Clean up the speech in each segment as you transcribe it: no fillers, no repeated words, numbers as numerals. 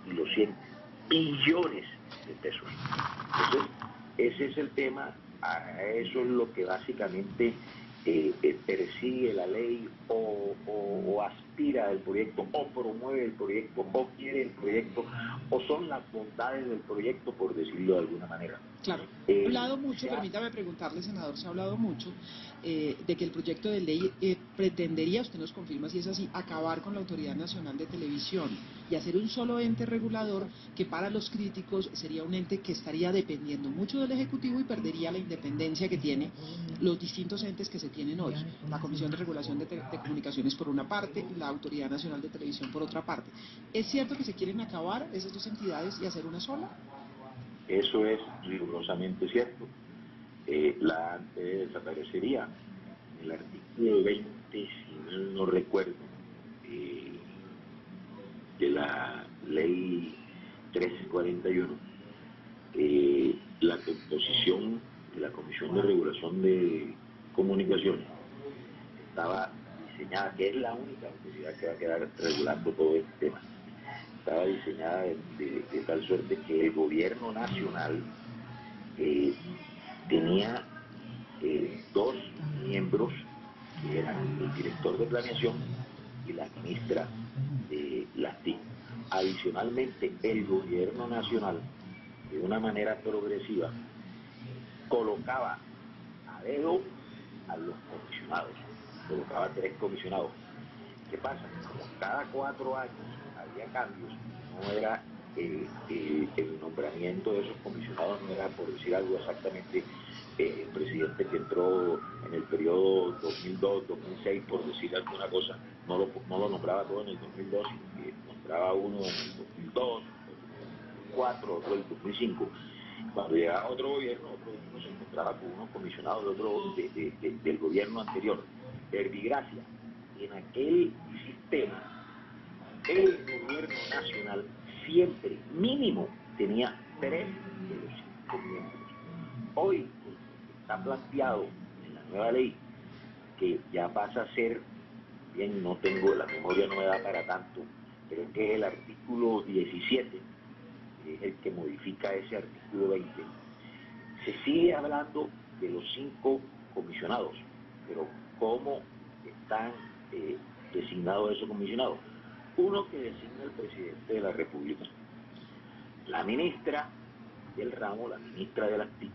y los 100 billones de pesos. Entonces, ese es el tema, a eso es lo que básicamente persigue la ley o aspira el proyecto, o promueve el proyecto, o quiere el proyecto, o son las bondades del proyecto, por decirlo de alguna manera. Claro, se ha hablado mucho, permítame preguntarle, senador, se ha hablado mucho de que el proyecto de ley pretendería, usted nos confirma si es así, acabar con la Autoridad Nacional de Televisión y hacer un solo ente regulador que para los críticos sería un ente que estaría dependiendo mucho del Ejecutivo y perdería la independencia que tiene los distintos entes que se tienen hoy. La Comisión de Regulación de Comunicaciones por una parte, la Autoridad Nacional de Televisión por otra parte. ¿Es cierto que se quieren acabar esas dos entidades y hacer una sola? Eso es rigurosamente cierto. La ANTE desaparecería. El artículo 20, si mal no recuerdo, de la ley 1341, la composición de la Comisión de Regulación de Comunicaciones estaba diseñada, que es la única autoridad que va a quedar regulando todo este tema, estaba diseñada de tal suerte que el gobierno nacional tenía dos miembros, que eran el director de planeación y la ministra de las TIC. Adicionalmente, el gobierno nacional, de una manera progresiva, colocaba a dedo a los comisionados, colocaba 3 comisionados. ¿Qué pasa? Como cada 4 años había cambios, no era el nombramiento de esos comisionados, no era, por decir algo, exactamente el presidente que entró en el periodo 2002-2006, por decir alguna cosa, no lo nombraba todo en el 2002, sino que nombraba uno en el 2002, otro en el 2004, otro en el 2005. Cuando llegaba otro gobierno se encontraba con unos comisionados del gobierno anterior. Verbigracia, en aquel sistema, el gobierno nacional siempre, mínimo, tenía 3 de los 5 miembros. Hoy está planteado en la nueva ley, que ya pasa a ser, bien, no tengo, la memoria no me da para tanto, pero es que el artículo 17, que es el que modifica ese artículo 20, se sigue hablando de los 5 comisionados, pero ¿cómo están designados esos comisionados? Uno que designa el presidente de la República, la ministra del ramo, la ministra de las TIC,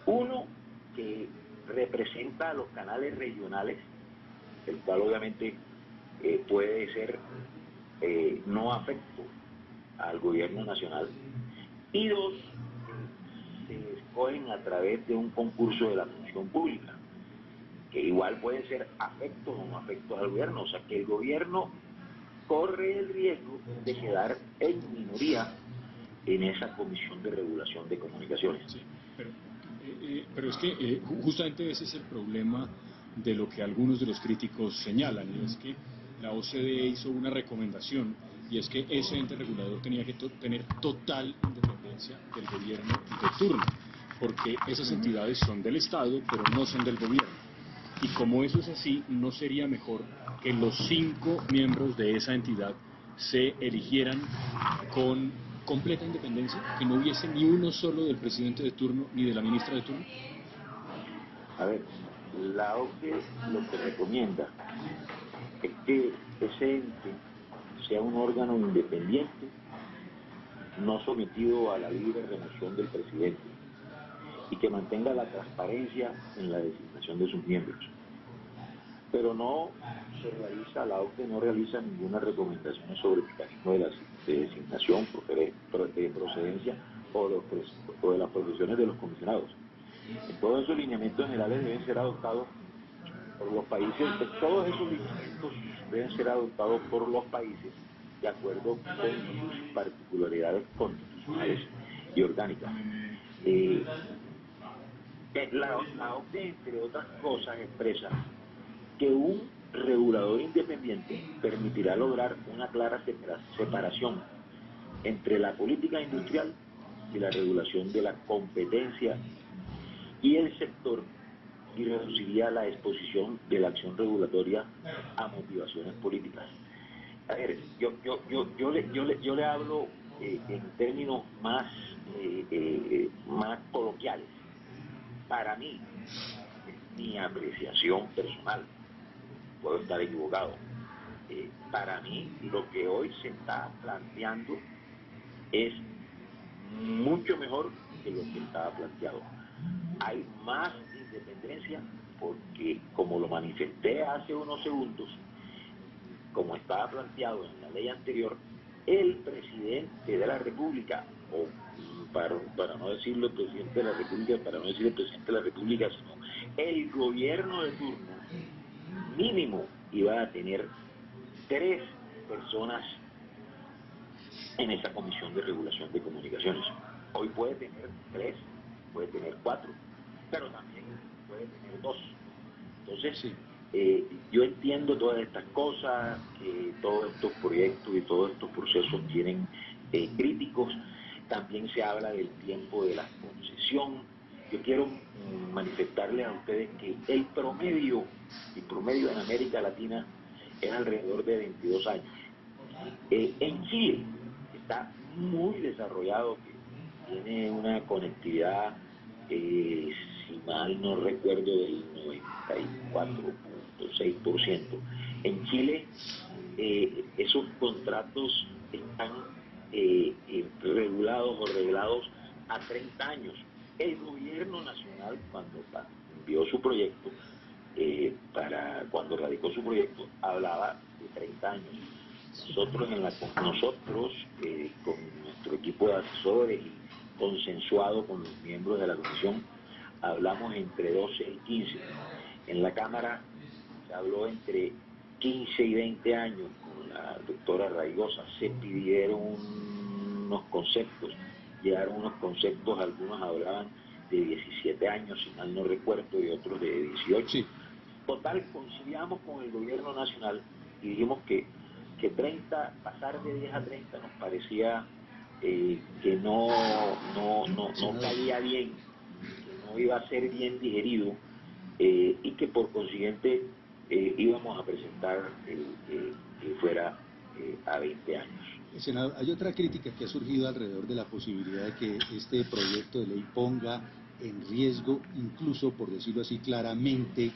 uno que representa a los canales regionales, el cual obviamente puede ser no afecto al gobierno nacional, y 2 se escogen a través de un concurso de la función pública, que igual pueden ser afectos o no afectos al gobierno, o sea que el gobierno corre el riesgo de quedar en minoría en esa Comisión de Regulación de Comunicaciones. Sí, pero es que justamente ese es el problema de lo que algunos de los críticos señalan, y es que la OCDE hizo una recomendación, y es que ese ente regulador tenía que tener total independencia del gobierno de turno, porque esas entidades son del Estado, pero no son del gobierno. Y como eso es así, ¿no sería mejor que los 5 miembros de esa entidad se eligieran con completa independencia, que no hubiese ni uno solo del presidente de turno ni de la ministra de turno? A ver, la OCDE lo que recomienda es que ese ente sea un órgano independiente, no sometido a la libre remoción del presidente, y que mantenga la transparencia en la designación de sus miembros. Pero no se realiza, la OCDE no realiza ninguna recomendación sobre el mecanismo de designación, de procedencia o de las profesiones de los comisionados. En todos esos lineamientos generales deben ser adoptados por los países, todos esos lineamientos deben ser adoptados por los países de acuerdo con sus particularidades constitucionales y orgánicas. La OCDE, entre otras cosas, expresa que un regulador independiente permitirá lograr una clara separación entre la política industrial y la regulación de la competencia y el sector, y reduciría la exposición de la acción regulatoria a motivaciones políticas. A ver, yo le hablo en términos más coloquiales. Para mí, mi apreciación personal, puedo estar equivocado, para mí lo que hoy se está planteando es mucho mejor que lo que estaba planteado. Hay más independencia porque, como lo manifesté hace unos segundos, como estaba planteado en la ley anterior, el presidente de la República, o para no decirlo el presidente de la República, para no decir el presidente de la República, sino el gobierno de turno, mínimo iba a tener 3 personas en esa comisión de regulación de comunicaciones. Hoy puede tener 3, puede tener 4, pero también puede tener 2. Entonces, Sí. Yo entiendo todas estas cosas, que todos estos proyectos y todos estos procesos tienen críticos. También se habla del tiempo de la concesión. Yo quiero manifestarles a ustedes que el promedio en América Latina es alrededor de 22 años. En Chile está muy desarrollado, que tiene una conectividad, si mal no recuerdo, del 94.6%. En Chile, esos contratos están regulados o reglados a 30 años. El gobierno nacional, cuando envió su proyecto, cuando radicó su proyecto, hablaba de 30 años. Nosotros con nuestro equipo de asesores y consensuado con los miembros de la comisión, hablamos entre 12 y 15. En la Cámara se habló entre 15 y 20 años. Con la doctora Raigosa se pidieron unos conceptos, llegaron unos conceptos, algunos hablaban de 17 años, si mal no recuerdo, y otros de 18. Sí. Total, conciliamos con el gobierno nacional y dijimos que 30, pasar de 10 a 30 nos parecía que no caía bien, que no iba a ser bien digerido, y que por consiguiente íbamos a presentar que fuera a 20 años. Senador, hay otra crítica que ha surgido alrededor de la posibilidad de que este proyecto de ley ponga en riesgo, incluso por decirlo así claramente,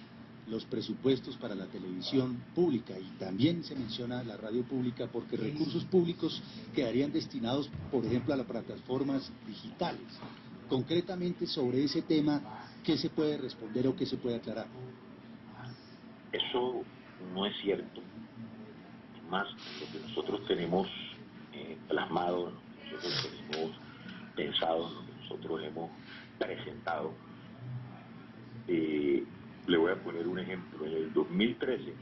los presupuestos para la televisión pública, y también se menciona la radio pública, porque recursos públicos quedarían destinados, por ejemplo, a las plataformas digitales. Concretamente sobre ese tema, ¿qué se puede responder o qué se puede aclarar? Eso no es cierto. Más lo que nosotros tenemos plasmado, lo que nosotros tenemos pensado, lo que nosotros hemos presentado. Le voy a poner un ejemplo. En el 2013,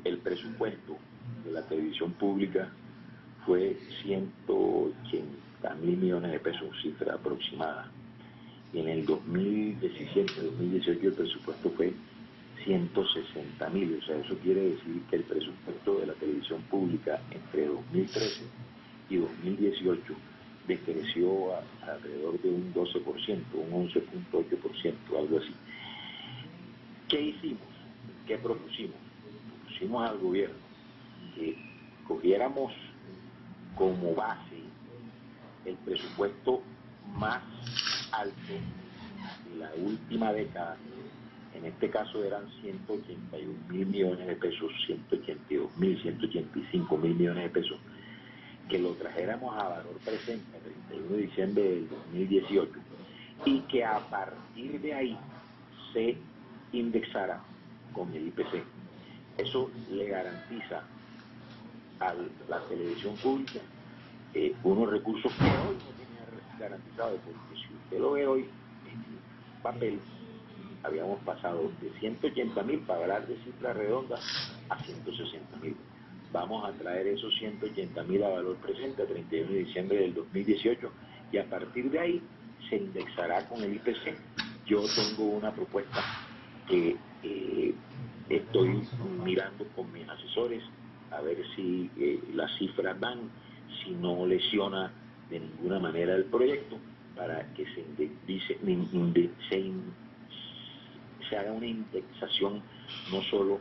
el presupuesto de la televisión pública fue 180.000 millones de pesos, cifra aproximada. Y en el 2017-2018 el presupuesto fue 160.000. O sea, eso quiere decir que el presupuesto de la televisión pública entre 2013 y 2018 decreció alrededor de un 12%, un 11.8%, algo así. ¿Qué hicimos? ¿Qué propusimos? Propusimos al gobierno que cogiéramos como base el presupuesto más alto de la última década. En este caso eran 181.000 millones de pesos, 182.000, 185.000 millones de pesos, que lo trajéramos a valor presente a 31 de diciembre del 2018 y que a partir de ahí se indexara con el IPC. Eso le garantiza a la televisión pública unos recursos que hoy no tenía garantizados, porque si usted lo ve hoy en papel, habíamos pasado de 180.000, para hablar de cifras redondas, a 160.000. Vamos a traer esos 180.000 a valor presente a 31 de diciembre del 2018 y a partir de ahí se indexará con el IPC. Yo tengo una propuesta que estoy mirando con mis asesores a ver si las cifras dan, si no lesiona de ninguna manera el proyecto, para que se haga una indexación no solo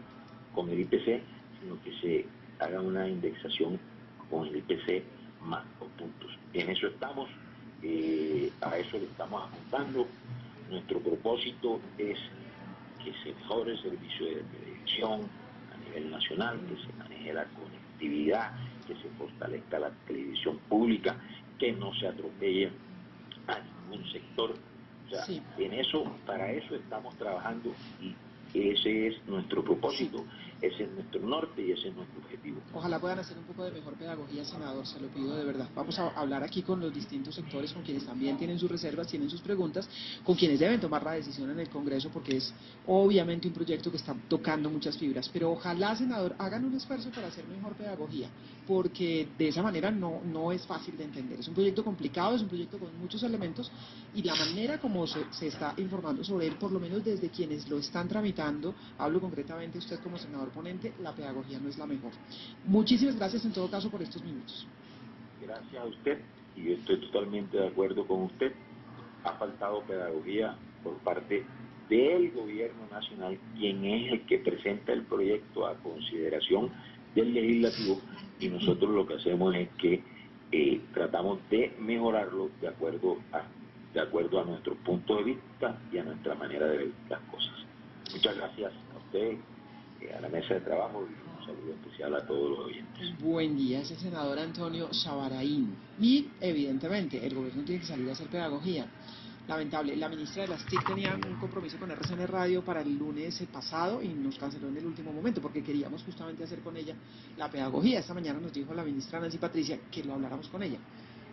con el IPC, sino que se hagan una indexación con el IPC más 2 puntos. En eso estamos, a eso le estamos apuntando. Nuestro propósito es que se mejore el servicio de televisión a nivel nacional, que se maneje la conectividad, que se fortalezca la televisión pública, que no se atropelle a ningún sector. O sea, Sí. en eso, para eso estamos trabajando y ese es nuestro propósito, ese es nuestro norte y ese es nuestro objetivo. Ojalá puedan hacer un poco de mejor pedagogía, senador, se lo pido de verdad. Vamos a hablar aquí con los distintos sectores, con quienes también tienen sus reservas, tienen sus preguntas, con quienes deben tomar la decisión en el Congreso, porque es obviamente un proyecto que está tocando muchas fibras. Pero ojalá, senador, hagan un esfuerzo para hacer mejor pedagogía, porque de esa manera no es fácil de entender. Es un proyecto complicado, es un proyecto con muchos elementos, y la manera como se está informando sobre él, por lo menos desde quienes lo están tramitando, hablo concretamente usted como senador ponente, la pedagogía no es la mejor. Muchísimas gracias en todo caso por estos minutos. Gracias a usted, y yo estoy totalmente de acuerdo con usted. Ha faltado pedagogía por parte del gobierno nacional, quien es el que presenta el proyecto a consideración del legislativo, y nosotros lo que hacemos es que tratamos de mejorarlo de acuerdo a nuestro punto de vista y a nuestra manera de ver las cosas. Muchas gracias a usted, a la mesa de trabajo, y un saludo especial a todos los oyentes. Buen día, es el senador Antonio Sabaraín. Y evidentemente el gobierno tiene que salir a hacer pedagogía. Lamentable, la ministra de las TIC tenía un compromiso con RCN Radio para el lunes pasado y nos canceló en el último momento porque queríamos justamente hacer con ella la pedagogía. Esta mañana nos dijo la ministra Nancy Patricia que lo habláramos con ella,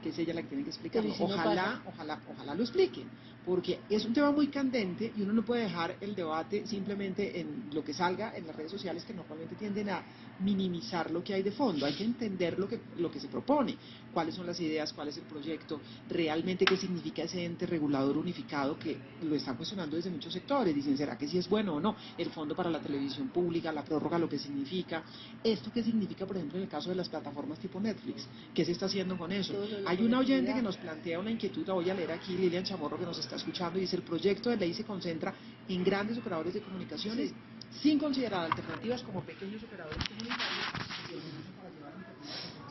que es ella la que tiene que explicarlo. Si no Ojalá lo expliquen, porque es un tema muy candente y uno no puede dejar el debate simplemente en lo que salga en las redes sociales, que normalmente tienden a minimizar lo que hay de fondo. Hay que entender lo que se propone, cuáles son las ideas, cuál es el proyecto, realmente qué significa ese ente regulador unificado, que lo están cuestionando desde muchos sectores. Dicen, ¿será que sí es bueno o no? El fondo para la televisión pública, la prórroga, lo que significa. ¿Esto qué significa, por ejemplo, en el caso de las plataformas tipo Netflix? ¿Qué se está haciendo con eso? Hay una oyente que nos plantea una inquietud, la voy a leer aquí, Lilian Chamorro, que nos está escuchando, y dice: el proyecto de ley se concentra en grandes operadores de comunicaciones, sin considerar alternativas como pequeños operadores comunitarios y el uso para llevar internet